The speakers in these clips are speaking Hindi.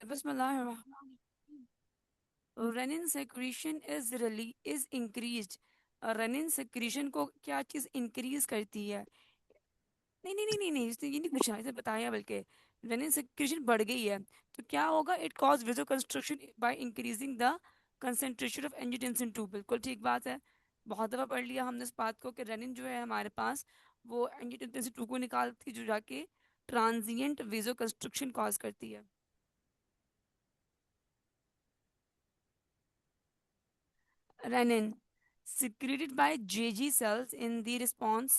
Bismillah. Renin secretion is increased. Renin secretion को क्या चीज इंक्रीज करती है? नहीं नहीं नहीं नहीं नहीं, इसने ये नहीं पूछा, इसे बताया बल्कि रेनिन सेक्रीशन बढ़ गई है तो क्या होगा? It cause vasoconstriction by increasing the concentration of angiotensin 2। बिल्कुल ठीक बात है। बहुत दफा पढ़ लिया हमने इस बात को कि रेनिन जो है हमारे पास वो एंजियोटेंसिन 2 को निकालती है जो जाके ट्रांजिएंट वेजो कंस्ट्रक्शन कॉज करती है। Renin secreted by J cells in the response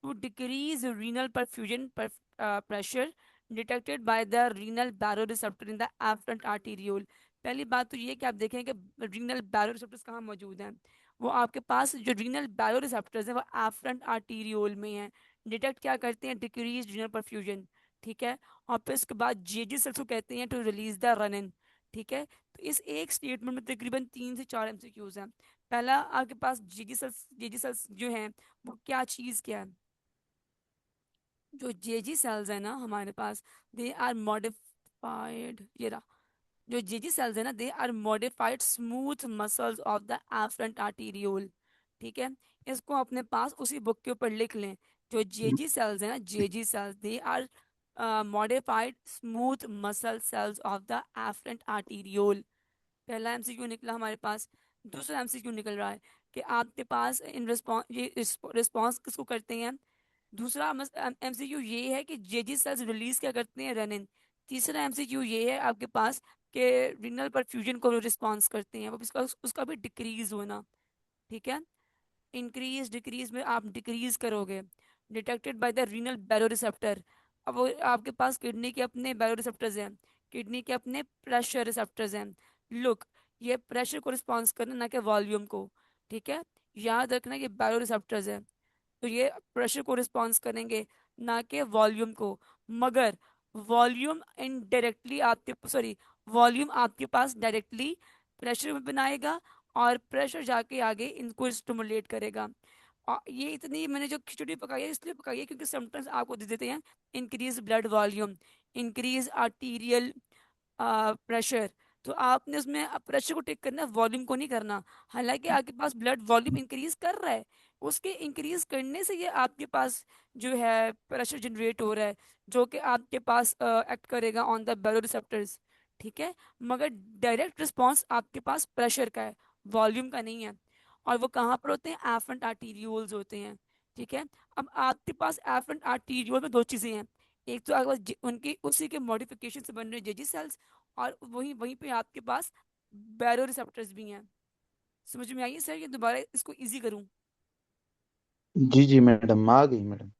to decrease renal pressure detected by the renal baroreceptor in the afferent arteriole। पहली बात तो ये है कि आप देखें कि रीनल बैरोरिसेप्टर्स कहाँ मौजूद हैं। वो आपके पास जो रीनल बैरोरिसेप्टर्स हैं वो एफरेंट आर्टीरियोल में हैं। डिटेक्ट क्या करते हैं? Decrease renal perfusion. ठीक है। और फिर उसके बाद जेजी सेल्स को कहते हैं टू रिलीज द रनिन। ठीक है। तो इस एक स्टेटमेंट में तकरीबन 3 से 4 एमसीक्यूज हैं। पहला आपके पास जेजी सेल्स जो हैं वो क्या है? जो जेजी सेल्स है ना हमारे पास, दे आर मॉडिफाइड, ये रहा। जो जेजी सेल्स है ना, they are modified smooth muscles of the afferent arteriole. ठीक है। इसको अपने पास उसी बुक के ऊपर लिख लें। जो जेजी सेल्स है ना, JG cells they are modified smooth muscle cells of the afferent arteriole. पहला एमसीक्यू निकला हमारे पास। दूसरा एमसीक्यू निकल रहा है कि आपके पास इन रिस्पॉन्स, ये रिस्पॉन्स किसको करते हैं? दूसरा एमसीक्यू ये है कि जेजी सेल्स रिलीज क्या करते हैं? रेनिन। तीसरा एमसीक्यू ये है आपके पास कि रीनल परफ्यूजन को रिस्पॉन्स करते हैं वो उसका उसका भी डिक्रीज होना। ठीक है। इंक्रीज डिक्रीज में आप डिक्रीज करोगे। Detected by the renal baroreceptor. अब वो आपके पास किडनी के अपने बैरोरिसेप्टर्स हैं। किडनी के अपने प्रेशर रिसेप्टर्स हैं। लुक, ये प्रेशर को रिस्पॉन्स करना ना कि वॉल्यूम को। ठीक है। याद रखना ये बैरोरिसेप्टर्स है तो ये प्रेशर को रिस्पॉन्स करेंगे ना कि वॉल्यूम को। मगर वॉल्यूम इनडायरेक्टली आपके सॉरी वॉल्यूम आपके पास डायरेक्टली प्रेशर में बनाएगा और प्रेशर जाके आगे इनको स्टिमुलेट करेगा। और ये इतनी मैंने जो खिचड़ी पकाई है इसलिए पकाई है क्योंकि समटाइम्स आपको दे देते हैं increase blood volume, increase arterial pressure. तो आपने उसमें प्रेशर को टेक करना है, वॉल्यूम को नहीं करना। हालांकि आपके पास ब्लड वॉल्यूम इंक्रीज कर रहा है, उसके इंक्रीज करने से ये आपके पास जो है प्रेशर जनरेट हो रहा है जो कि आपके पास एक्ट करेगा ऑन द बैरोरिसेप्टर्स। ठीक है। मगर डायरेक्ट रिस्पॉन्स आपके पास प्रेशर का है, वॉल्यूम का नहीं है। और वो कहाँ पर होते हैं? एफरेंट आर्टीरियोल्स होते हैं। ठीक है। अब आपके पास एफरेंट आर्टीरियोल में दो चीजें हैं। एक तो आपके पास उनकी उसी के मॉडिफिकेशन से बन रहे जेजी सेल्स, और वहीं वहीं पे आपके पास बैरो रिसेप्टर्स भी हैं। समझ में आइए सर? ये दोबारा इसको इजी करूं? जी जी मैडम, आ गई मैडम।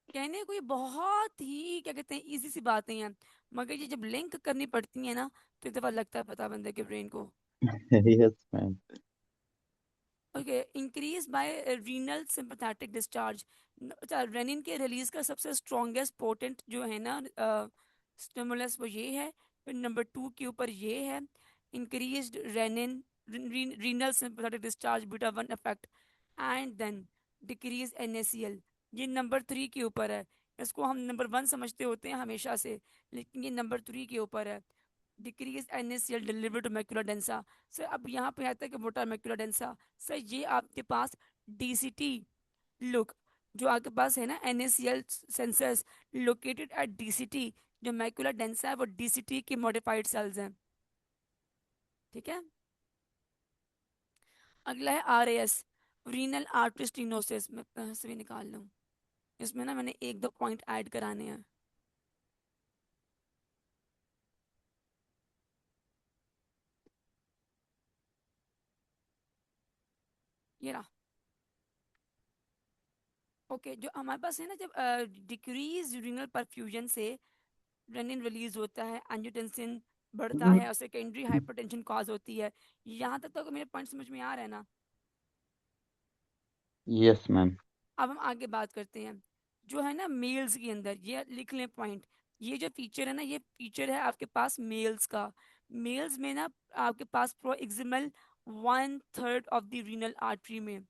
कहने को ये बहुत ही क्या कहते हैं इजी सी बातें हैं, मगर ये जब लिंक करनी पड़ती है ना तो एक दफा लगता है पता बंदे के ब्रेन को। Yes ma'am. Okay. Increase by renal sympathetic discharge. अच्छा, रेनिन के रिलीज का सबसे स्ट्रॉन्गेस्ट पोटेंट जो है ना स्टिमुलस वो ये है। फिर नंबर 2 के ऊपर ये है increased renin renal sympathetic discharge beta 1 effect and then decrease NaCl. ये नंबर 3 के ऊपर है। इसको हम नंबर 1 समझते होते हैं हमेशा से, लेकिन ये नंबर 3 के ऊपर है। Decrease NaCl deliver to macula densa. Sir अब यहाँ पे आता है कि मोटा मैक्युला डेंसा। सर ये आपके पास डीसीटी, लुक, जो आपके पास है ना NaCl sensors located at DCT, जो मैक्युला डेंसा है वो डीसीटी की मॉडिफाइड सेल्स हैं। ठीक है। अगला है आरएएस, रीनल आर्टरी स्टेनोसिस। मैं कहाँ से भी निकाल लूँ, इसमें ना मैंने एक दो पॉइंट ऐड कराने हैं। ये रहा। ओके, जो हमारे पास है ना जब डिक्रीज यूरिनल परफ्यूजन से रेनिन रिलीज होता है, एंजियोटेंसिन बढ़ता है और सेकेंडरी हाइपरटेंशन कॉज होती है। यहाँ तक तो मेरे पॉइंट समझ में आ रहा है ना? Yes ma'am. अब हम आगे बात करते हैं। जो है ना मेल्स के अंदर, ये लिख लें पॉइंट, ये जो फीचर है ना ये फीचर है आपके पास मेल्स का। मेल्स में ना आपके पास proximal 1/3 of the renal artery में।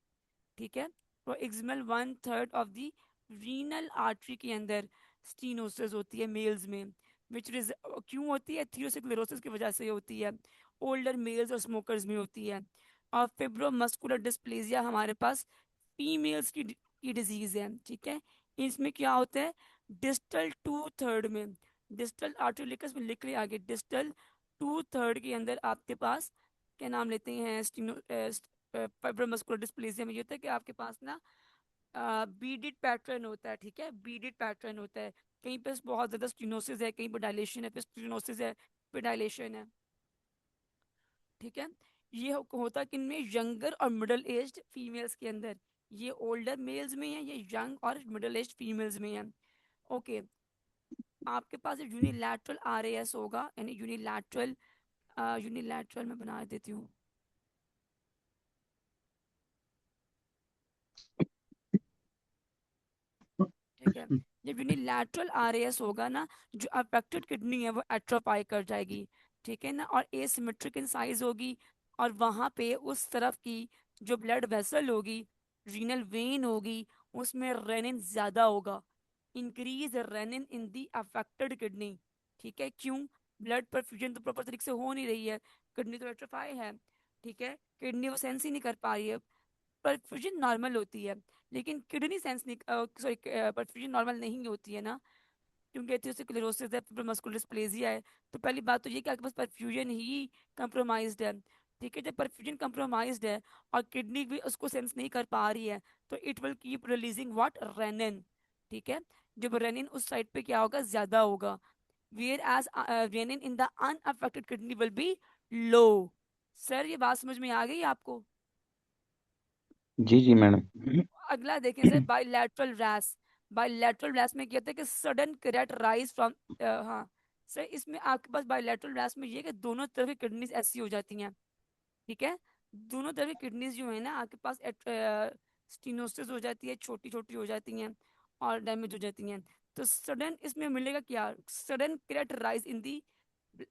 ठीक है। Proximal 1/3 of the renal artery के अंदर स्टीनोसिस होती है मेल्स में। विच क्यों होती है? एथियोस्क्लेरोसिस की वजह से होती है, ओल्डर मेल्स और स्मोकर्स में होती है। और फिब्रोमस्कुलर डिस्प्लेजिया हमारे पास फीमेल्स की डिजीज है, ठीक है। इसमें क्या होता है, डिस्टल टू थर्ड में, डिस्टल आर्टरियोलिकस में लिख रहे आगे, डिस्टल टू थर्ड के अंदर आपके पास क्या नाम लेते हैं, फाइब्रोमस्कुलर डिस्प्लेसिया में ये होता है कि आपके पास ना बीडिड पैटर्न होता है, ठीक है, बीडिड पैटर्न होता है। कहीं पे बहुत ज्यादा स्टिनोसिस है, कहीं पे डायलेशन है, फिर स्टिनोसिस है, फिर डायलेशन है, ठीक है। ये होता किन में, यंगर और मिडिल एज्ड फीमेल्स के अंदर। ये ओल्डर मेल्स में है, ये यंग और मिडिल एज्ड फीमेल्स में है। ओके। आपके पास यूनिलैटरल आरएएस होगा, यानी यूनिलैटरल, यूनिलैटरल में बना देती हूँ, ठीक है। जब यूनिलैटरल आरएएस होगा ना, जो अफेक्टेड किडनी है वो एट्रोफाई कर जाएगी, ठीक है ना, और एसिमेट्रिक इन साइज होगी। और वहां पे उस तरफ की जो ब्लड वेसल होगी, रीनल वेन होगी, उसमें रेनिन ज्यादा होगा, इंक्रीज रेनिन इन दी अफेक्टेड किडनी, ठीक है। क्यों? ब्लड परफ्यूजन तो प्रॉपर तरीके से हो नहीं रही है, किडनी तो एट्रोफाई है, ठीक है, किडनी वो सेंस ही नहीं कर पा रही है। परफ्यूजन नॉर्मल होती है, लेकिन किडनी सेंस नहीं, सॉरी, परफ्यूजन नॉर्मल नहीं होती है ना, क्योंकि एथियोस्क्लेरोसिस है, मस्कुलर डिस्प्लेजिया है। तो पहली बात तो ये कि आपके पास परफ्यूजन ही कंप्रोमाइज्ड है, ठीक है। जब परफ्यूजन कंप्रोमाइज्ड है और किडनी भी उसको सेंस नहीं कर पा रही है, तो it will keep releasing what, renin, ठीक है। जब रेनिन उस साइड पे क्या होगा, ज्यादा होगा, whereas renin in the unaffected kidney will be low. Sir ये बात समझ में आ गई आपको? जी जी मैडम। अगला देखें sir, bilateral RAS. Bilateral RAS में क्या होता है कि सडन करेक्ट राइज फ्रॉम, हाँ सर, इसमें आपके पास बाइलेटरल रैश में ये है कि दोनों तरफ की किडनीज ऐसी हो जाती हैं, ठीक है। दोनों तरफ की किडनीज जो है ना आपके पास स्टीनोसिस हो जाती है, छोटी छोटी हो जाती हैं और डैमेज हो जाती हैं। तो सडन इसमें मिलेगा क्या, sudden correct rise in the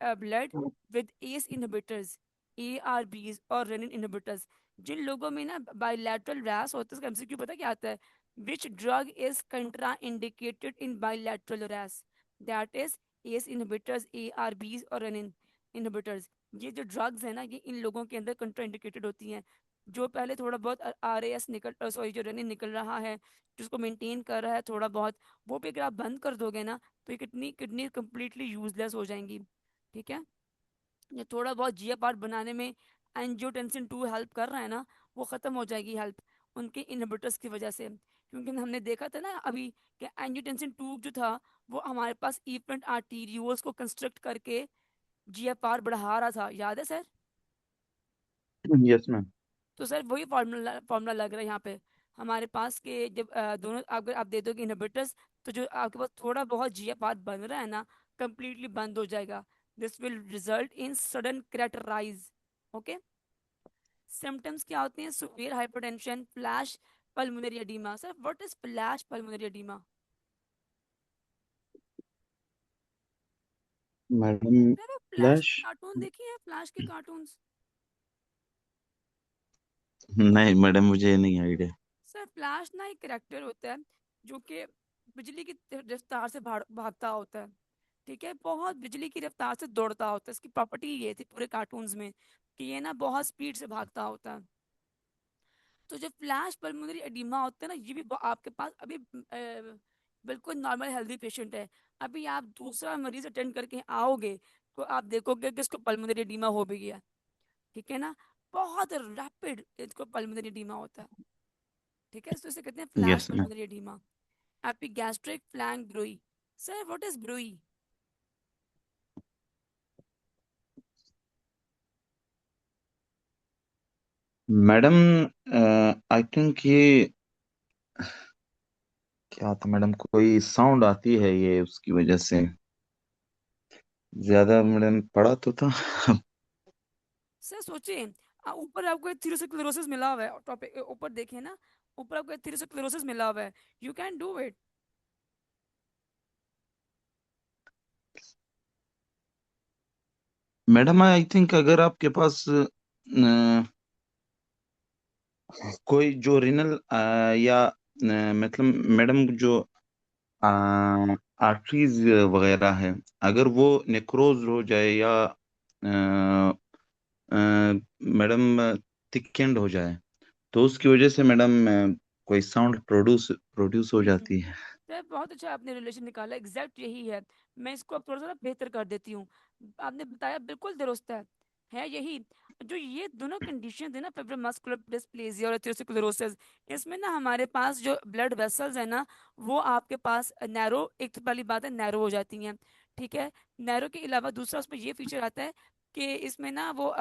blood with S inhibitors, ARBs और रेनिन इनहिबिटर्स। जिन लोगों में ना बाइलेटरल रैश होता है, उसका एमसीक्यू पता क्या आता है, which drug is कंट्रा indicated in bilateral rash, that is S inhibitors, ARBs और रेनिन इनहिबिटर्स। ये जो ड्रग्स है ना, ये इन लोगों के अंदर कंट्रा इंडिकेटेड होती हैं। जो पहले थोड़ा बहुत RAS निकल, सॉरी, जो रेनिन निकल रहा है, जिसको मेंटेन कर रहा है थोड़ा बहुत, वो भी अगर आप बंद कर दोगे ना, तो ये किडनी किडनी कम्प्लीटली यूजलेस हो जाएंगी, ठीक है। ये थोड़ा बहुत GFR बनाने में एंजियोटेंसिन 2 हेल्प कर रहा है ना, वो खत्म हो जाएगी हेल्प उनके इनहिबिटर्स की वजह से। क्योंकि हमने देखा था ना अभी कि एंजियोटेंसिन 2 जो था, वो हमारे पास इफेंट आर्टीरियोल्स को कंस्ट्रक्ट करके GFR बढ़ा रहा था, याद है सर? Yes ma'am. तो सर वही फॉर्मूला फॉर्मूला लग रहा है यहाँ पे हमारे पास के, जब दोनों अगर आप दे दोगे इनहिबिटर्स, तो जो आपके पास थोड़ा बहुत GFR बन रहा है ना, कंप्लीटली बंद हो जाएगा। This will result in sudden creatorize. Okay. Symptoms क्या होते हैं, severe hypertension, flash pulmonary oedema. Sir what is flash pulmonary oedema? Madam sir flash flash. के कार्टून देखिए हैं, फ्लैश के कार्टून। नहीं मैडम, मुझे नहीं आइडिया। सर फ्लैश ना एक करेक्टर होता है जो कि बिजली की रफ्तार से भागता होता है, ठीक है, बहुत बिजली की रफ्तार से दौड़ता होता है। इसकी प्रॉपर्टी ये थी पूरे कार्टून्स में कि ये ना बहुत स्पीड से भागता होता है। तो जो फ्लैश पल्मोनरी एडिमा होता है ना, ये भी आपके पास अभी बिल्कुल नॉर्मल हेल्दी पेशेंट है, अभी आप दूसरा मरीज अटेंड करके आओगे, तो आप देखोगे कि इसको पल्मोनरी एडिमा हो भी गया, ठीक है ना। बहुत रैपिड इसको पल्मोनरी एडिमा होता है, ठीक है। तो इसे कहते हैं flash yes ma'am. Pulmonary oedema. Epigastric flank bruit. Sir what is bruit? Madam I think ये क्या था मैडम, कोई साउंड आती है ये उसकी वजह से। ज्यादा मैडम पढ़ा तो था। सर सोचिए, ऊपर आपको एथेरोस्क्लेरोसिस मिला हुआ है, टॉपिक ऊपर देखिए ना, ऊपर आपको एथेरोस्क्लेरोसिस मिला हुआ है, you can do it. Madam I think अगर आपके पास कोई जो रिनल या मतलब मैडम जो आर्टरीज वगैरह है, अगर वो नेक्रोज हो जाए या मैडम थिकेंड हो जाए, तो उसकी वजह से मैडम कोई साउंड प्रोड्यूस प्रोड्यूस हो हम्म। जाती है। तो बहुत अच्छा आपने रिलेशन निकाला, एग्जैक्ट यही है। मैं इसको अब थोड़ा सा बेहतर कर देती हूँ। आपने बताया बिल्कुल दुरुस्त है यही। जो ये दोनों कंडीशन है ना, फेब्रल मस्कुलर डिस्प्लेजिया और एथेरोस्क्लेरोसिस, इसमें ना हमारे पास जो ब्लड वेसल्स है ना, वो आपके पास नैरो, एक तो पहली बात है नैरो हो जाती हैं। ठीक है। नैरो के अलावा दूसरा उसमें ये फीचर आता है कि इसमें ना वो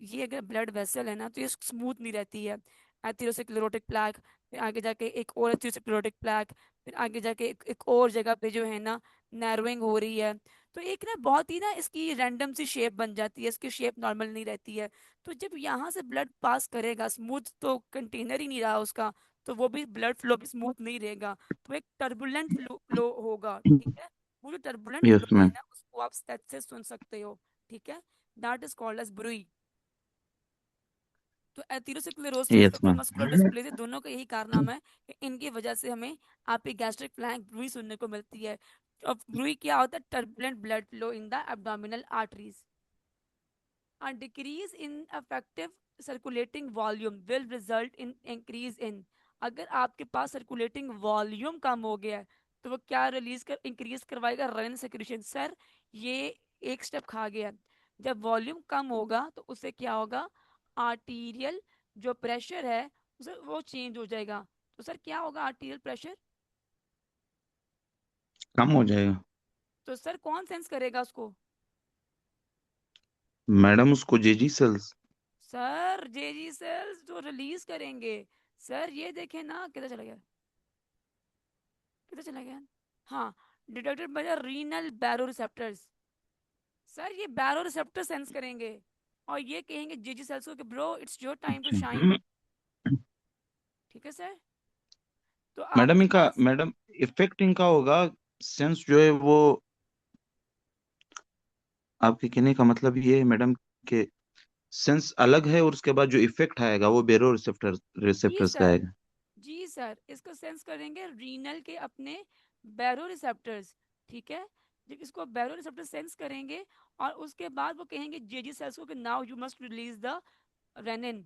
ये अगर ब्लड वेसल है ना, तो ये स्मूथ नहीं रहती है। एथेरोस्क्लेरोटिक प्लैक, फिर आगे जाके एक और एथेरोस्क्लेरोटिक प्लैक, फिर आगे जाके एक और जगह पे जो है ना नैरोइंग हो रही है। तो एक ना बहुत ही ना इसकी रैंडम सी शेप बन जाती है, इसकी शेप नॉर्मल नहीं रहती है। तो जब यहाँ से ब्लड पास करेगा, स्मूथ तो कंटेनर ही नहीं रहा उसका, तो वो भी ब्लड फ्लो भी स्मूथ नहीं रहेगा। तो एक टर्बुलेंट फ्लो होगा। ठीक है। वो जो टर्बुलेंट यस फ्लो है मैम। ना, उसको आप स्टेथ से सुन सकते हो। ठीक है। That is called as bruit. तो एथेरोस्क्लेरोसिस, यस फेब्रल मैम। मस्कुलर डिस्प्लेसिया, दोनों का यही कारनामा है कि इनकी वजह से हमें आपकी गैस्ट्रिक फ्लैंक ब्रूई सुनने को मिलती है। अब ब्रूई क्या होता है? Turbulent blood flow in the abdominal arteries. A decrease in effective circulating volume will result in increase in, अगर आपके पास सर्कुलेटिंग वॉल्यूम कम हो गया है, तो वो क्या रिलीज कर इंक्रीज करवाएगा? Rennin secretion. सर, ये एक स्टेप खा गया। जब वॉल्यूम कम होगा तो उससे क्या होगा? आर्टीरियल जो प्रेशर है उसे वो चेंज हो जाएगा। तो सर क्या होगा आर्टीरियल प्रेशर? कम हो जाएगा। तो सर कौन सेंस करेगा उसको? मैडम उसको जेजी सेल्स। सर जेजी सेल्स जो रिलीज करेंगे। सर ये देखें ना, किधर चला गया, किधर चला गया? हाँ, detected by the renal baroreceptors. Sir ये बैरो रिसेप्टर सेंस करेंगे और ये कहेंगे जेजी सेल्स को कि bro it's your time to shine. ठीक है सर। तो मैडम आपके इनका पास मैडम इफेक्ट इनका होगा, सेंस जो है वो, आपके कहने का मतलब ये है मैडम कि सेंस अलग है और उसके बाद जो इफेक्ट आएगा वो बेरो जी रिसेप्टर्स का सर, आएगा। जी सर, इसको सेंस करेंगे रीनल के अपने बैरो रिसेप्टर्स। ठीक है। जब इसको बैरो रिसेप्टर सेंस करेंगे और उसके बाद वो कहेंगे जेजी सेल्स को कि now you must release the renin.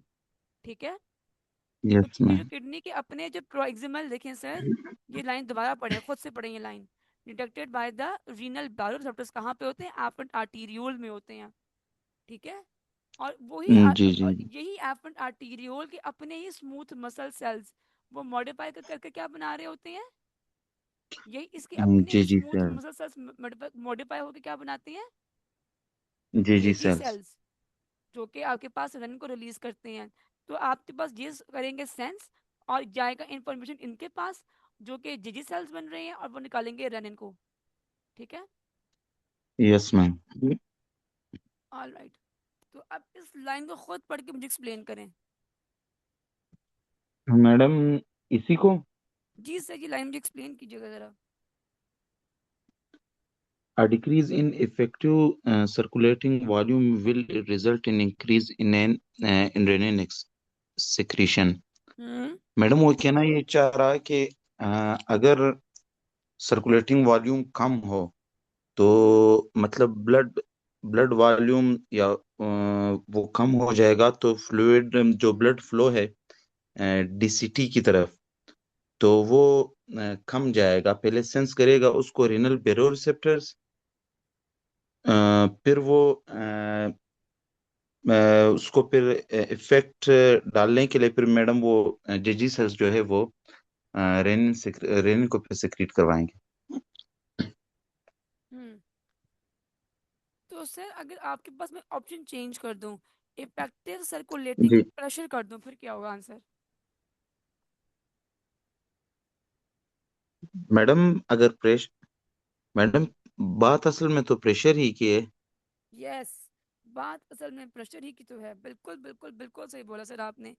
ठीक है। तो यस ये जो मैम। किडनी के अपने जो प्रोएक्सिमल देखें सर, ये लाइन दोबारा पढ़े, खुद से पढ़े ये line. Detected by the renal baroreceptors कहाँ पे होते हैं? एफेंट आर्टीरियोल में होते हैं। ठीक है। और वही जी जी। और यही एफेंट आर्टीरियोल के अपने ही स्मूथ मसल सेल्स वो मॉडिफाई करके क्या बना रहे होते हैं? यही इसके अपने जी ही जी smooth sir. Muscle cells modify होकर क्या बनाते हैं? जी जी जेजी सेल्स। सेल्स, जो कि आपके पास रन को रिलीज करते हैं। तो आपके पास ये करेंगे सेंस और जाएगा इंफॉर्मेशन इनके पास, जो कि जेजी सेल्स बन रहे हैं, और वो निकालेंगे रनिन को। ठीक है। Yes ma'am. All right. तो अब इस लाइन को खुद पढ़ के मुझे एक्सप्लेन करें। मैडम इसी को, जी सर, ये लाइन मुझे एक्सप्लेन कीजिएगा जरा। a decrease in effective circulating volume will result in increase in renin secretion। Hmm. Madam वो कहना ये चाह रहा है कि अगर सर्कुलेटिंग वॉल्यूम कम हो, तो मतलब ब्लड ब्लड वॉल्यूम या वो कम हो जाएगा, तो फ्लूइड जो ब्लड फ्लो है डीसीटी की तरफ, तो वो कम जाएगा, पहले सेंस करेगा उसको रीनल बेरोरिसेप्टर्स, फिर वो उसको फिर इफेक्ट डालने के लिए फिर मैडम वो जेजी सेल्स जो है वो रेनिन को फिर सेक्रीट करवाएंगे। हम्म। तो सर अगर आपके पास मैं ऑप्शन चेंज कर दूं, इफेक्टिव सर्कुलेटिंग जी प्रेशर कर दूं, फिर क्या होगा आंसर? मैडम, अगर प्रेश मैडम बात असल में तो प्रेशर ही की है। यस, बात असल में प्रेशर ही की तो है। बिल्कुल बिल्कुल बिल्कुल सही बोला सर आपने।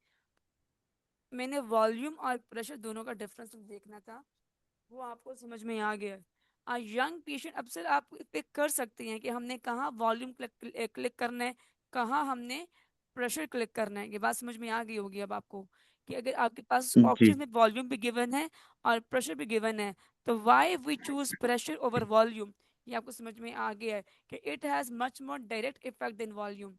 मैंने वॉल्यूम और प्रेशर दोनों का डिफरेंस देखना था, वो आपको समझ में आ गया। यंग पेशेंट, अब सर आप पिक कर सकते हैं कि हमने कहाँ वॉल्यूम क्लिक क्लिक करना है, कहाँ हमने प्रेशर क्लिक करना है। ये बात समझ में आ गई होगी अब आपको, कि अगर आपके पास जी ऑप्शन में वॉल्यूम भी गिवन है और प्रेशर भी गिवन है, तो why we choose pressure over volume, ये आपको समझ में आ गया है कि it has much more direct effect than volume.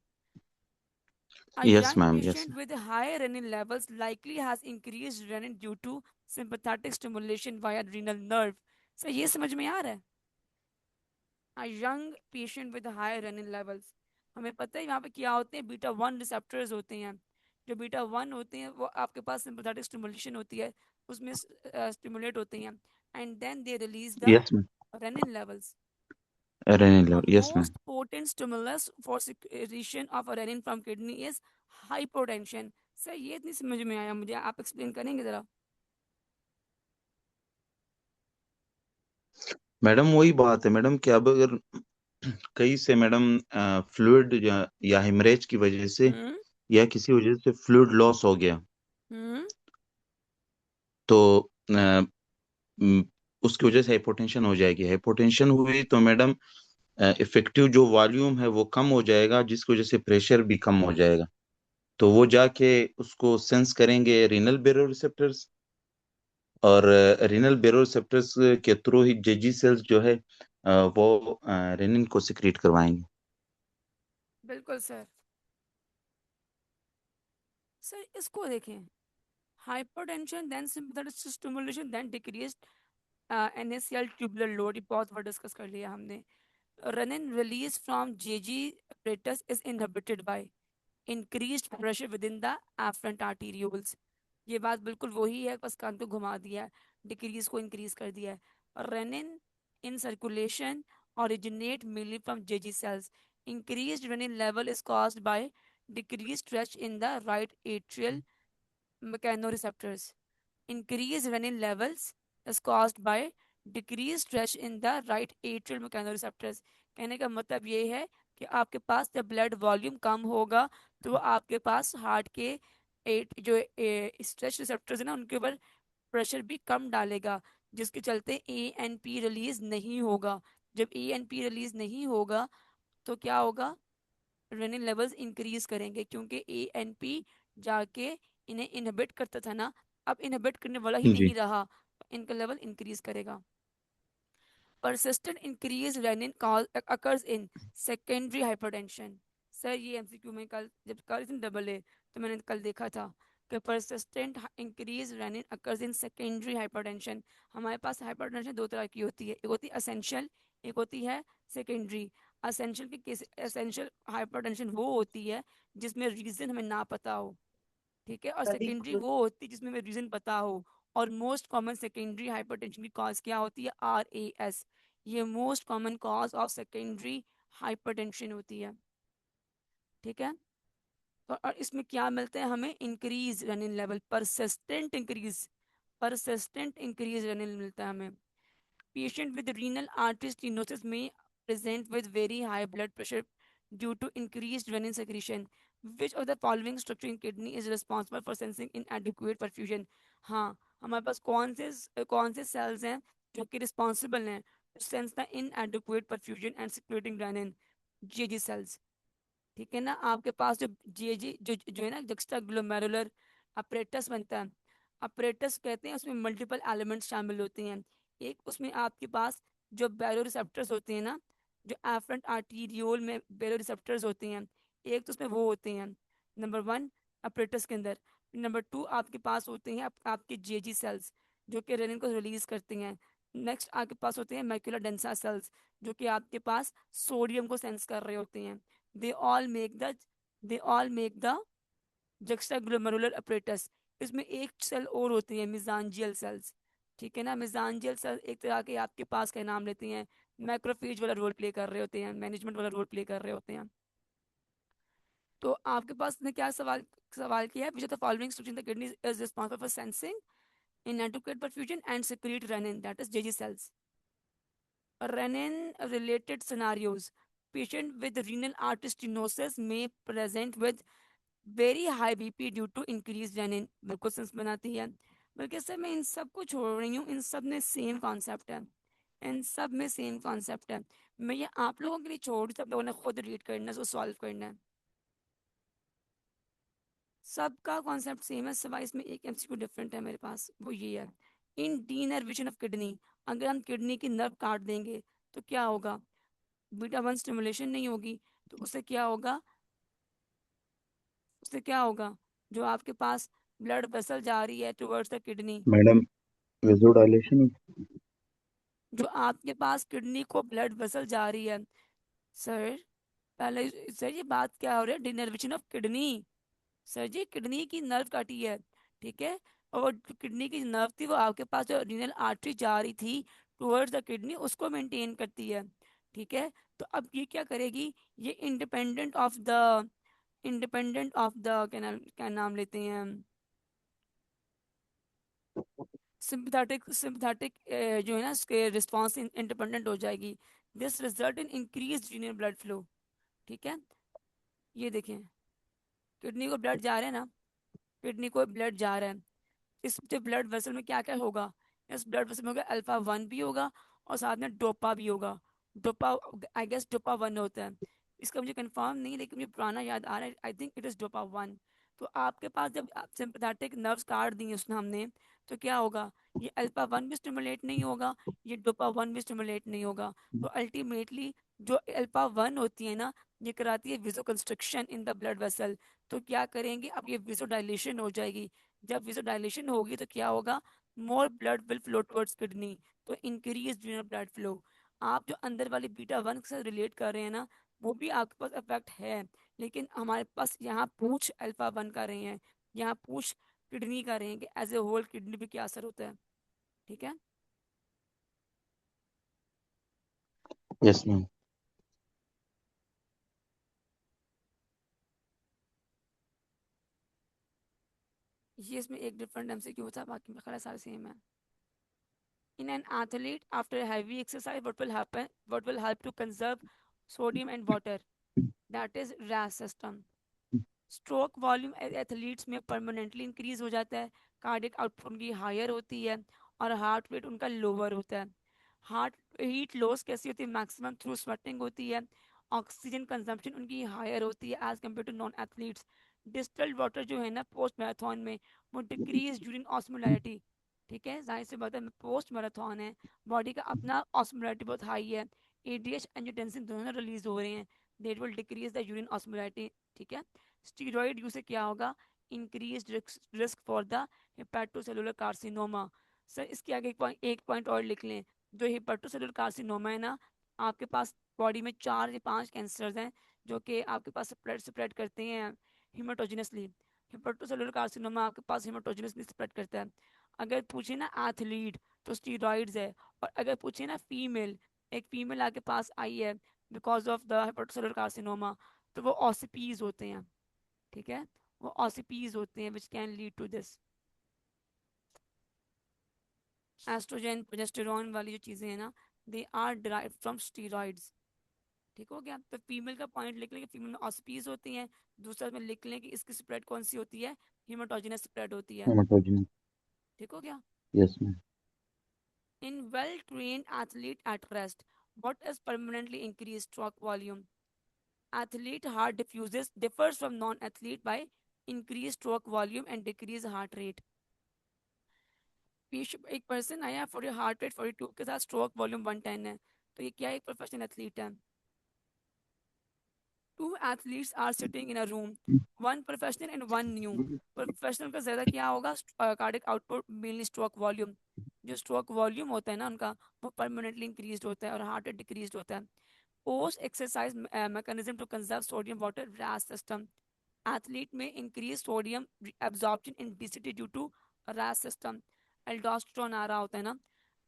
A yes young ma'am, yes. patient with high renin levels likely has increased renin due to sympathetic stimulation via renal nerve. Sir ये समझ में आ रहा है? A young patient with high renin levels, हमें पता है यहाँ पे क्या होते हैं, बीटा वन रिसेप्टर्स होते हैं. जो बीटा वन होते हैं वो आपके पास सिंपैथेटिक स्टिमुलेशन होती है, उसमें स्टिमुलेट होते हैं, and then they release the yes ma'am. renin levels. Renin A level, yes ma'am. most potent stimulus for secretion of renin from kidney is hypotension. Sir ये नहीं समझ में आया मुझे, आप एक्सप्लेन करेंगे जरा? मैडम वही बात है मैडम कि अब अगर कहीं से मैडम फ्लूइड या हेमरेज की वजह से हम्म. या किसी वजह से फ्लूइड लॉस हो गया, हम्म. तो म, उसकी वजह से हाइपोटेंशन हो जाएगी. हाइपोटेंशन हुई तो मैडम इफेक्टिव जो वॉल्यूम है वो कम हो जाएगा, जिसकी वजह से प्रेशर भी कम हो जाएगा. तो वो जाके उसको सेंस करेंगे रीनल बेरो रिसेप्टर्स, और रीनल बेरो रिसेप्टर्स के थ्रू ही जेजी सेल्स जो है वो रेनिन को सिक्रीट करवाएंगे. बिल्कुल सर. सर इसको देखें, hypertension then sympathetic stimulation then decreased NaCl tubular load, ये बहुत बार डिस्कस कर लिया हमने. Renin release from JG apparatus is inhibited by increased pressure within the afferent arterioles. ये बात बिल्कुल वही है, बस कान को घुमा दिया है, डिक्रीज को इंक्रीज कर दिया है. Renin in circulation originate mainly from JG cells. Increased renin level is caused by decreased stretch in the right atrial mechanoreceptors. Increased renin levels is caused by decreased stretch in the right atrial mechanoreceptors. कहने का मतलब ये है कि आपके पास जब ब्लड वॉल्यूम कम होगा तो आपके पास हार्ट के जो स्ट्रेच रिसेप्टर्स है ना उनके ऊपर प्रेशर भी कम डालेगा, जिसके चलते ANP रिलीज नहीं होगा. जब ANP रिलीज नहीं होगा तो क्या होगा, रेनिन लेवल्स इंक्रीज करेंगे, क्योंकि ANP जाके इन्हें इनहिबिट करता था ना, अब इनहिबिट करने वाला ही जी. नहीं रहा, इनका लेवल इंक्रीज करेगा. persistent increase renin cause occurs in secondary hypertension. Sir ये MCQ में कल जब कल डबल ए तो मैंने कल देखा था कि persistent increase renin occurs in secondary hypertension. हमारे पास हाइपरटेंशन दो तरह की होती है, एक होती है असेंशियल, एक होती है सेकेंडरी. असेंशियल के केस, असेंशियल हाइपरटेंशन वो होती है जिसमें रीजन हमें ना पता हो, ठीक है, और सेकेंडरी वो होती है जिसमें हमें रीजन पता हो. और मोस्ट कॉमन सेकेंडरी हाइपरटेंशन की कॉज क्या होती है, RAS. ये most common cause of secondary hypertension होती है, ठीक है. और इसमें क्या मिलते हैं हमें, increase renin level, persistent increase renin मिलता है हमें. Patient with renal artery stenosis may present with very high blood pressure due to increased renin secretion. Which of the following structure in kidney is responsible for sensing inadequate perfusion? हाँ, हमारे पास कौन से सेल्स हैं जो कि रिस्पॉन्सिबल हैं to sense the inadequate perfusion and circulating renin? GG cells. ठीक है ना. आपके पास जो जीजी जो है ना, जक्स्टा ग्लोमेरुलर अपरेटस बनता है. अपरेटस कहते हैं, उसमें मल्टीपल एलिमेंट्स शामिल होते हैं. एक उसमें आपके पास जो बैरो रिसेप्टर्स होते हैं ना, जो एफरेंट आर्टीरियोल में बैरो रिसेप्टर्स होते हैं, एक तो उसमें वो होते हैं, नंबर वन अपरेटस के अंदर. नंबर टू आपके पास होते हैं आपके जेजी सेल्स जो कि रेनिन को रिलीज करते हैं. नेक्स्ट आपके पास होते हैं मैक्यूला डेंसा सेल्स जो कि आपके पास सोडियम को सेंस कर रहे होते हैं. they all make the they all make the juxtaglomerular apparatus. इसमें एक सेल और होती है मिजांजियल सेल्स, ठीक है ना. मिजांजियल सेल एक तरह के आपके पास का नाम लेते हैं, मैक्रोफेज वाला रोल प्ले कर रहे होते हैं, मैनेजमेंट वाला रोल प्ले कर रहे होते हैं. तो आपके पास ने क्या सवाल सवाल किया है, which of the following structure in the kidney is responsible for sensing inadequate perfusion and secrete renin, that is JG cells. Renin related scenarios. Patient with renal artery stenosis may present with very high BP due to increase renin. बिल्कुल सेंस बनाती है. बल्कि सर मैं इन सब को छोड़ रही हूँ, इन सब में सेम कॉन्सेप्ट है, इन सब में सेम कॉन्सेप्ट है. मैं ये आप लोगों के लिए छोड़, सब लोगों ने खुद रीड करना है, उसको सॉल्व करना है. सबका कॉन्सेप्ट सेम है, सिवाय इसमें एक MCQ डिफरेंट है मेरे पास, वो ये है इन डीनर्वेशन ऑफ किडनी, अगर हम किडनी की नर्व काट देंगे तो क्या होगा, बीटा वन स्टिमुलेशन नहीं होगी, तो उससे क्या होगा, उससे क्या होगा, जो आपके पास ब्लड वेसल जा रही है towards the kidney, madam, visualization. जो आपके पास किडनी को ब्लड वेसल जा रही है, सर पहले, सर ये बात क्या हो रही है, denervation of kidney, sir ji kidney की नर्व काटी है, ठीक है, और जो किडनी की नर्व थी वो आपके पास जो रीनल आर्टरी जा रही थी टुवर्ड्स द किडनी उसको मेंटेन करती है, ठीक है। तो अब ये क्या करेगी, ये इंडिपेंडेंट ऑफ द क्या नाम लेते हैं हम, सिंपथेटिक जो है ना इसके रिस्पॉन्स इंडिपेंडेंट हो जाएगी। This result in increase renal blood flow, ठीक है। ये देखें, किडनी को ब्लड जा रहा है ना, किडनी को ब्लड जा रहा है, इस जो ब्लड वेसल में क्या क्या होगा, इस ब्लड वेसल में होगा अल्फा वन भी होगा और साथ में डोपा भी होगा, dopa, I guess dopa one होता है, इसका मुझे कंफर्म नहीं है लेकिन मुझे पुराना याद आ रहा है, I think it is dopa one. तो आपके पास जब सिंपैथेटिक नर्व्स काट दी उसने हमने, तो क्या होगा, ये अल्फा वन भी स्टिमुलेट नहीं होगा, ये डोपा वन भी स्टिमुलेट नहीं होगा, तो अल्टीमेटली जो अल्फा वन होती है ना, ये कराती है vasoconstriction in the blood vessel, तो क्या करेंगे, अब ये विजो डायलेशन हो जाएगी, जब विजुअलाइजेशन होगी तो क्या होगा, more blood will flow towards kidney, तो इंक्रीज रीनल ब्लड फ्लो। आप जो अंदर वाली बीटा वन के साथ रिलेट कर रहे हैं ना, वो भी आपके पास इफेक्ट है, लेकिन हमारे पास यहाँ पूछ अल्फा वन कर रहे हैं, यहाँ पूछ किडनी कर रहे हैं कि एज ए होल किडनी पे क्या असर होता है, ठीक है। Yes ma'am. ये इसमें एक डिफरेंट एमसीक्यू था, बाकी मेरा ख्याल है सारे सेम है। In an athlete after heavy exercise, what will help to conserve sodium and water, that is RAS system। Stroke volume athletes में परमानेंटली इंक्रीज हो जाता है, कार्डियक आउटपुट उनकी हायर होती है और हार्ट रेट उनका लोअर होता है। हार्ट हीट लॉस कैसी होती है, मैक्सिमम थ्रू स्वेटिंग होती है। ऑक्सीजन कंजम्पशन उनकी हायर होती है as compare to non athletes. Distilled water जो है ना पोस्ट मैराथन में, वो डिक्रीज ड्यूरिंग ऑस्मोलैरिटी, ठीक है, जाहिर सी बात है पोस्ट मैराथन है, बॉडी का अपना ऑस्मोलैरिटी बहुत हाई है, एडीएच एंजियोटेंसिन दोनों रिलीज हो रहे हैं, that will decrease the urine osmolarity, ठीक है। स्टीरॉयड यूज से क्या होगा, increase risk for the hepatocellular carcinoma. Sir इसके आगे एक पॉइंट और लिख लें, जो हेपेटोसेलुलर कार्सिनोमा है ना, आपके पास बॉडी में 4 या 5 कैंसर्स हैं जो कि आपके पास स्प्रेड स्प्रेड करते हैं हिमाटोजिनसली। हेपेटोसेलुलर कार्सिनोमा आपके पास हिमाटोजिनसली स्प्रेड करता है। अगर पूछे ना एथलीट तो स्टीरॉइड्स है, और अगर पूछे ना फीमेल, एक फीमेल आपके पास आई है because of the hepatocellular carcinoma, तो वो ऑसिपीज होते हैं, ठीक है, वो ऑसिपीज होते हैं which can lead to this. Estrogen progesterone वाली जो चीज़ें हैं ना, they are derive from steroids, ठीक हो गया। तो फीमेल का पॉइंट लिख लें कि फीमेल में ऑसिपीज होती हैं, दूसरा में लिख लें कि इसकी स्प्रेड कौन सी होती है, हिमाटोजिनस स्प्रेड होती है, हेमाटोजेनिक। ठीक हो गया। Yes ma'am. In well trained athlete at rest, what is permanently increased stroke volume? Athlete heart differs from non-athlete by increased stroke volume and decreased heart rate। एक पर्सन आया फॉर योर हार्ट रेट 42 के साथ स्ट्रोक वॉल्यूम 110 है, तो ये क्या एक प्रोफेशनल एथलीट है। Two athletes are sitting in a room, one professional and one new. Professional का ज्यादा क्या होगा, cardiac output mainly stroke volume, जो स्ट्रोक वॉल्यूम होता है ना उनका, वो परमानेंटली इंक्रीज होता है और हार्ट रेट डिक्रीज होता है। Post exercise mechanism to conserve sodium water RAS system, athlete में increase sodium absorption in DCT due to RAS system. Aldosterone आ रहा होता है ना,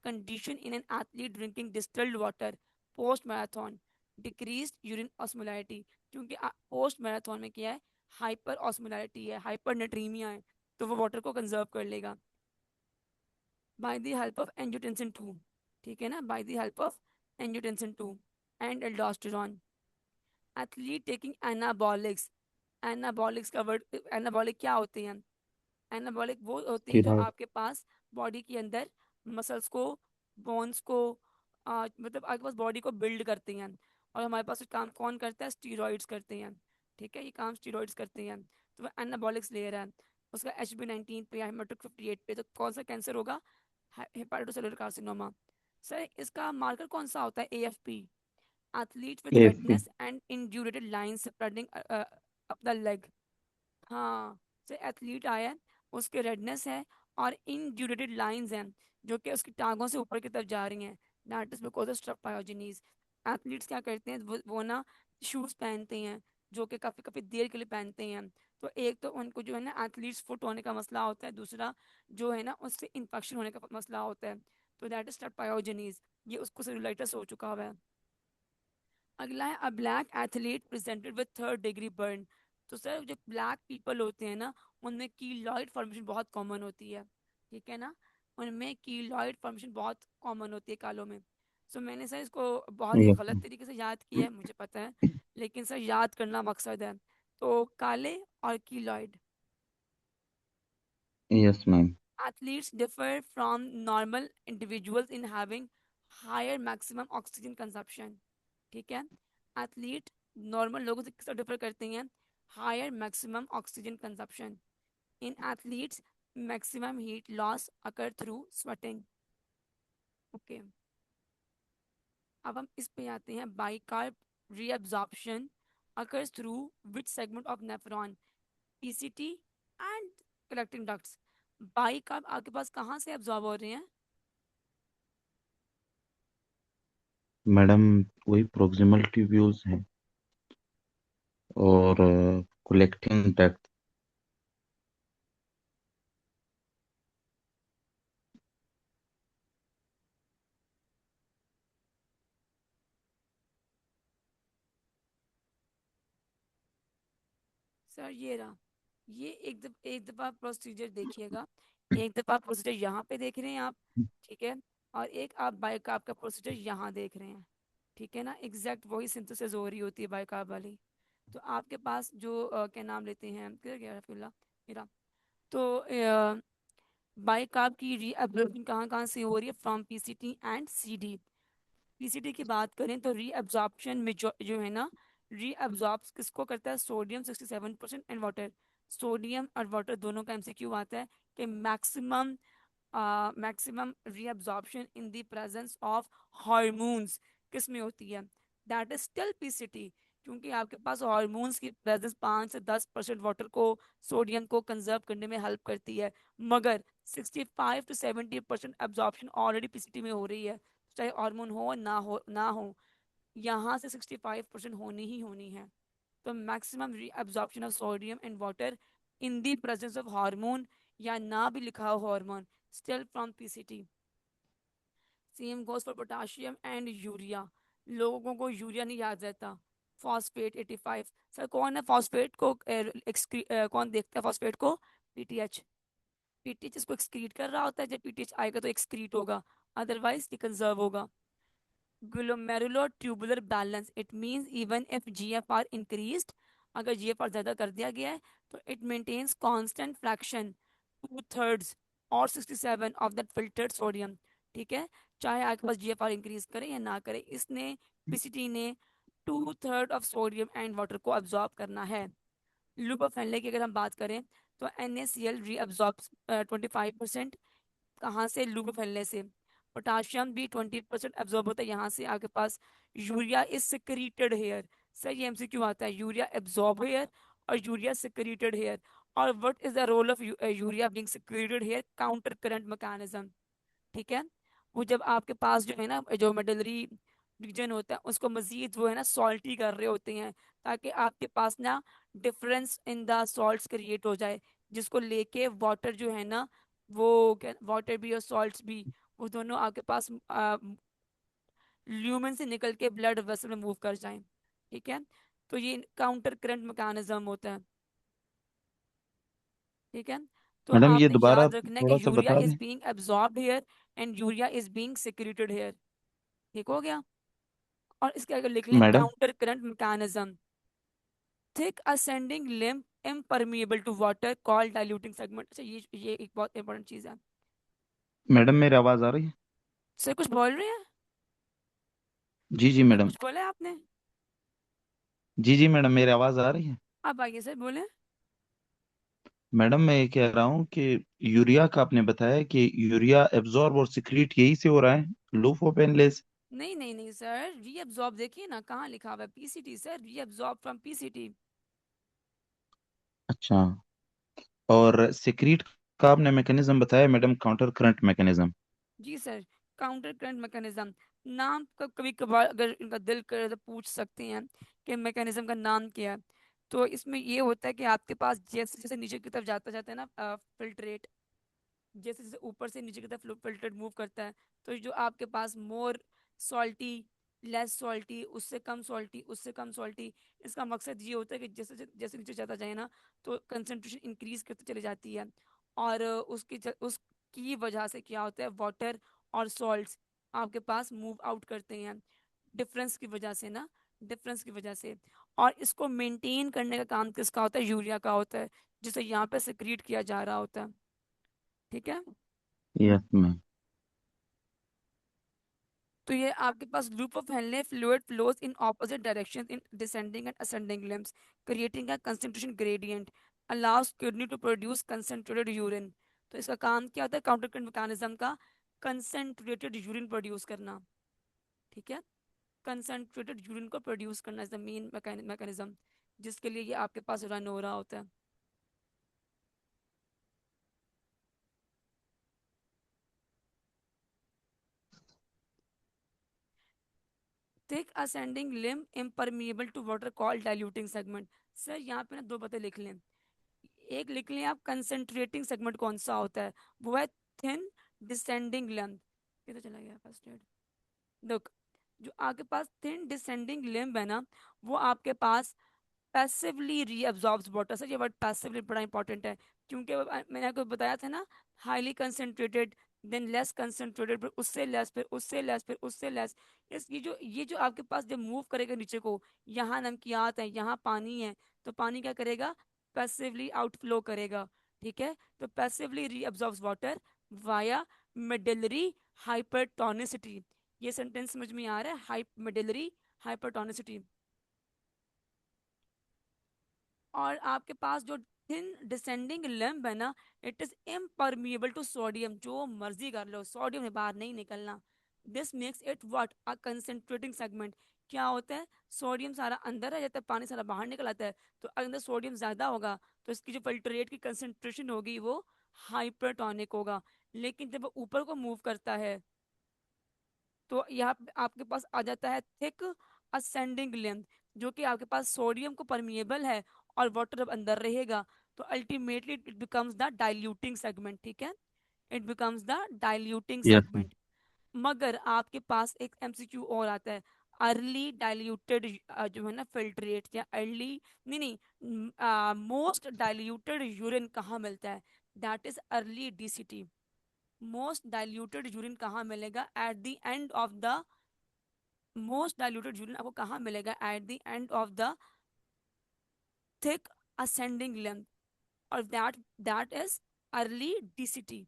condition in an athlete drinking distilled water post marathon, decrease urine osmolarity, क्योंकि पोस्ट मैराथन में क्या है, हाइपर ऑस्मोलैरिटी है, हाइपर नेट्रीमिया है, तो वो वाटर को कंजर्व कर लेगा by the help of angiotensin 2, ठीक है ना, bye the help of angiotensin 2 and aldosterone. Athlete taking anabolics, anabolics का वर्ड, एनाबॉलिक क्या होते हैं, एनाबॉलिक वो होते हैं जो स्टीरॉयड। आपके पास बॉडी के अंदर मसल्स को, बोन्स को, मतलब आपके पास बॉडी को बिल्ड करते हैं, और हमारे पास ये काम कौन करता है, स्टीरॉइड्स करते हैं, ठीक है, ये काम स्टीरॉइड्स करते हैं, तो वो एनाबॉलिक्स ले रहा है। उसका HB19 पे या हेमेटोक्रिक 58 पे, तो कौन सा कैंसर होगा, हेपाटोसेलुलर कार्सिनोमा। सर इसका मार्कर कौन सा होता है? AFP, athlete with AFP। Redness and indurated line spreading up the leg. हाँ, से एथलीट आया है, उसके रेडनेस है और इंड्यूरेटेड लाइंस हैं जो कि उसकी टांगों से ऊपर की तरफ जा रही हैं, that is because of strep pyogenes. Athletes क्या करते हैं, वो ना शूज पहनते हैं जो कि काफी काफी देर के लिए पहनते हैं। तो एक तो उनको जो है ना एथलीट्स फुट होने का मसला होता है, दूसरा जो है ना उससे इन्फेक्शन होने का मसला होता है। तो दैट इज स्ट्रेप पायोजेनीज, ये उसको सेलुलाइटिस हो चुका हुआ है। अगला है अ black athlete presented with third degree burn. तो सर जो ब्लैक पीपल होते हैं ना, उनमें कीलॉइड फॉर्मेशन बहुत कॉमन होती है, ठीक है ना, उनमें कीलॉइड फॉर्मेशन बहुत कॉमन होती है कालों में। सो मैंने सर इसको बहुत ही यस गलत तरीके से याद किया है, मुझे पता है, लेकिन सर याद करना मकसद है। तो काले और keloid. Yes ma'am. Athletes differ from normal individuals in having higher maximum oxygen consumption, ठीक है। एथलीट नॉर्मल लोगों से किस डिफर करते हैं? Higher maximum oxygen consumption. In athletes maximum heat loss occur through sweating. Okay, अब हम इस पे आते हैं, bicarb reabsorption occurs through which segment of nephron, PCT and collecting ducts. Bicarb आपके पास कहाँ से एब्जॉर्ब हो रहे हैं? मैडम वही प्रोक्सिमल ट्यूब्यूल्स हैं और कलेक्टिंग डक्ट। सर ये रहा, ये एक दफा प्रोसीजर देखिएगा। एक दफा प्रोसीजर यहाँ पे देख रहे हैं आप, ठीक है, और एक आप बाइकार्ब का प्रोसीजर यहाँ देख रहे हैं, ठीक है ना, एग्जैक्ट वही सिंथेसिस हो रही होती है बाइकार्ब वाली। तो आपके पास जो क्या नाम लेते हैं, किधर गया रफीला मेरा, तो बाइकार्ब की रीअब्जॉर्प्शन कहाँ कहाँ से हो रही है? From PCT and CD। PCT की बात करें तो रीअब्जॉर्प्शन में जो है ना, रीअब्जॉर्ब किसको करता है? Sodium 67% and water. सोडियम और वाटर दोनों का MCQ आता है कि maximum maximum reabsorption in the presence of hormones किस में होती है? दैट इज स्टिल PCT, क्योंकि आपके पास हार्मोन्स की प्रेजेंस 5 से 10% वाटर को, सोडियम को कंजर्व करने में हेल्प करती है। मगर 65 to 70% एब्जॉर्प्शन ऑलरेडी PCT में हो रही है, चाहे हार्मोन हो ना हो, यहाँ से 65% होनी ही होनी है। तो maximum reabsorption of sodium and water in the presence of hormone, या ना भी लिखा हो hormone, still from PCT। Same goes for potassium and urea. लोगों को यूरिया नहीं याद रहता। फॉस्फेट 85। सर कौन है फॉस्फेट को कौन देखता है फॉस्फेट को? PTH। PTH इसको एक्सक्रीट कर रहा होता है, जब PTH आएगा तो एक्सक्रीट होगा, अदरवाइज ये कंजर्व होगा। Glomerulo balance, it means even if GFR increased, अगर GFR ज्यादा कर दिया गया है तो इट मेंटेन्स कांस्टेंट फ्रैक्शन 2/3 और 67 ऑफ दैट फिल्टर्ड सोडियम, ठीक है, चाहे आपके पास GFR इंक्रीज करे या ना करे, इसने PCT ने 2/3 ऑफ सोडियम एंड वाटर को अब्जॉर्ब करना है। लूप ऑफ फैनले की अगर हम बात करें तो NaCl रीअब्जॉर्ब 25%, कहाँ से? लूप फैलने से। पोटाशियम भी 20% एब्जॉर्ब होता है यहाँ से आपके पास। Urea is secreted here. Sir ये MCQ आता है, यूरिया एब्जॉर्ब हेयर और यूरिया सिक्रीटेड हेयर। और what is the role of urea being secreted here? Counter current mechanism, ठीक है। वो जब आपके पास जो है ना, जो मेडलरी रीजन होता है उसको मजीद वो है ना सॉल्टी कर रहे होते हैं, ताकि आपके पास ना difference in the salts create हो जाए, जिसको लेके वाटर जो है ना, वो वाटर भी और सॉल्ट्स भी, वो दोनों आपके पास ल्यूमन से निकल के ब्लड वेसल में मूव कर जाएं, ठीक है। तो ये काउंटर करंट मैकेनिज्म होता है, ठीक है। तो मैडम ये आपने दोबारा याद रखना है थोड़ा कि सा यूरिया बता इज दें। Being absorbed here and urea is being secreted here, ठीक हो गया। और इसके आगे लिख लें madam counter current mechanism. Thick ascending limb impermeable to water called diluting segment. अच्छा ये एक बहुत इंपॉर्टेंट चीज है। मैडम मेरी आवाज़ आ रही है? सर कुछ बोल रहे हैं? जी जी सर मैडम। कुछ बोला है आपने? जी जी मैडम मेरी आवाज़ आ रही है? अब आइए सर बोले। मैडम मैं ये कह रहा हूँ कि यूरिया का आपने बताया कि यूरिया एब्जॉर्ब और सिक्रीट यही से हो रहा है, लूप ऑफ एनलेस। नहीं नहीं नहीं सर, रीअब्जॉर्ब देखिए ना कहाँ लिखा हुआ है, PCT sir, reabsorb from PCT. अच्छा। और सिक्रीट का आपने मैकेनिज्म बताया मैडम, काउंटर करंट मैकेनिज्म। जी सर, काउंटर करंट मैकेनिज्म। नाम का कभी कभार अगर इनका दिल करे तो पूछ सकते हैं कि मैकेनिज्म का नाम क्या है। तो इसमें ये होता है कि आपके पास जैसे जैसे नीचे की तरफ जाता जाता है ना फिल्ट्रेट, जैसे जैसे ऊपर से नीचे की तरफ फिल्टर मूव करता है, तो जो आपके पास मोर सॉल्टी, लेस सॉल्टी, उससे कम सॉल्टी, उससे कम सॉल्टी, इसका मकसद ये होता है कि जैसे जैसे नीचे जाता जाए ना, तो कंसंट्रेशन इंक्रीज करते चली जाती है। और उसकी वजह से क्या होता है, वाटर और सॉल्ट्स आपके पास मूव आउट करते हैं, डिफरेंस की वजह से ना, डिफरेंस की वजह से। और इसको मेंटेन करने का काम किसका होता है, यूरिया का होता है, जिसे यहाँ पे सिक्रीट किया जा रहा होता है। ठीक है। Yes ma'am. तो ये आपके पास loop of Henle, fluid flows in opposite direction in descending and ascending limbs, creating a concentration gradient, allows kidney to produce concentrated urine. तो इसका काम क्या होता है, काउंटर करंट मैकेनिज्म का कंसंट्रेटेड यूरिन प्रोड्यूस करना। ठीक है, कंसंट्रेटेड यूरिन को प्रोड्यूस करना इज द मेन मैकेनिज्म जिसके लिए ये आपके पास रन हो रहा होता है। Thick ascending limb impermeable to water called diluting segment. Sir यहाँ पे ना दो बातें लिख लें। एक लिख लें आप, कंसंट्रेटिंग सेगमेंट कौन सा होता है, वो है थिन डिसेंडिंग लेंथ। ये तो चला गया फर्स्ट एड। लुक, जो आपके पास थिन डिसेंडिंग लिम्ब है ना, वो आपके पास पैसिवली रीअब्जॉर्ब्स वाटर। सर ये वर्ड पैसिवली बड़ा इंपॉर्टेंट है, क्योंकि मैंने आपको बताया था ना, highly concentrated, than less concentrated, फिर उससे लेस, फिर उससे लेस, फिर उससे लेस। इस ये जो आपके पास जब मूव करेगा नीचे को, यहाँ नमकियात है, यहाँ पानी है, तो पानी क्या करेगा, पैसिवली आउटफ्लो करेगा। ठीक है, तो पैसिवली रीअब्जॉर्ब्स वाटर वाया मेडलरी हाइपरटोनिसिटी। ये सेंटेंस समझ में आ रहा है, मेडलरी हाइपरटोनिसिटी। और आपके पास जो थिन डिसेंडिंग लिम्ब है ना, it is impermeable to sodium. जो मर्जी कर लो, सोडियम ने बाहर नहीं निकलना। This makes it what, a concentrating segment. क्या होता है, सोडियम सारा अंदर रह जाता है, पानी सारा बाहर निकल आता है। तो अंदर सोडियम ज्यादा होगा, तो इसकी जो फिल्ट्रेट की कंसंट्रेशन होगी वो हाइपरटोनिक होगा। लेकिन जब वो ऊपर को मूव करता है, तो यहाँ पे आपके पास आ जाता है थिक असेंडिंग लेंथ, जो कि आपके पास सोडियम को परमिएबल है और वाटर अब अंदर रहेगा। तो ultimately it becomes the diluting segment. ठीक है, it becomes the diluting yes ma'am. Segment. मगर आपके पास एक एमसीक्यू और आता है, अर्ली डाइल्यूटेड जो है ना फिल्ट्रेट, या अर्ली, नहीं नहीं, मोस्ट डाइल्यूटेड यूरिन कहाँ मिलता है, that is early DCT. Most diluted urine कहाँ मिलेगा, at the end of the, most diluted urine आपको कहाँ मिलेगा, at the end of the thick ascending length, और that is early DCT.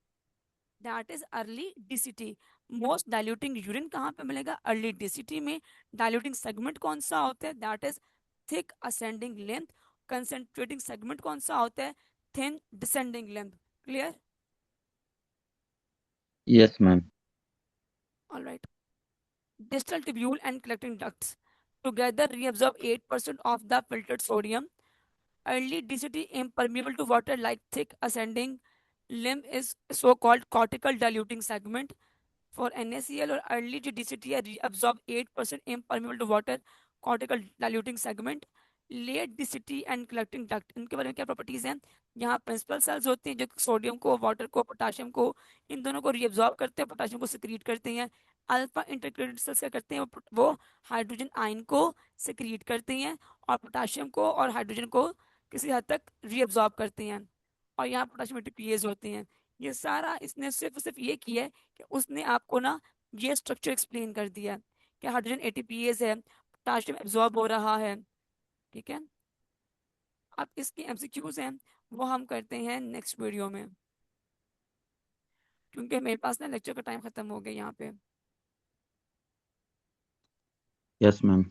That is early DCT. Most diluting urine कहाँ पे मिलेगा, अर्ली डीसीटी में। डाइल्यूटिंग सेगमेंट कौन सा होता है, that is thick ascending length. Concentrating segment कौन सा होता है, thin descending length. Clear? Yes ma'am. Alright. Distal tubule and collecting ducts together reabsorb 8% of the filtered sodium. Early DCT impermeable to water like thick ascending limb is so called cortical diluting segment. For NaCl और early DCT reabsorb 8% impermeable to water cortical diluting segment. Late DCT and collecting duct, इनके बारे में क्या प्रॉपर्टीज हैं, यहाँ प्रिंसिपल सेल्स होती हैं जो सोडियम को, वाटर को, पोटाशियम को, इन दोनों को रीअब्जॉर्ब करते हैं, पोटाशियम को सिक्रीट करते हैं। अल्फा इंटीग्रेटेड सेल्स क्या करते हैं, वो हाइड्रोजन आयन को सिक्रीट करते हैं, और पोटाशियम को और हाइड्रोजन को किसी हद तक रीअब्जॉर्ब करते हैं। और यहाँ पोटाशियम एटीपीएज होते हैं। ये सारा इसने सिर्फ सिर्फ ये किया है कि उसने आपको ना ये स्ट्रक्चर एक्सप्लेन कर दिया है कि हाइड्रोजन एटीपीएज है, पोटाशियम एब्जॉर्ब हो रहा है। ठीक है, अब इसके एमसीक्यूज हैं, वो हम करते हैं नेक्स्ट वीडियो में, क्योंकि मेरे पास ना लेक्चर का टाइम खत्म हो गया यहाँ पे। Yes ma'am.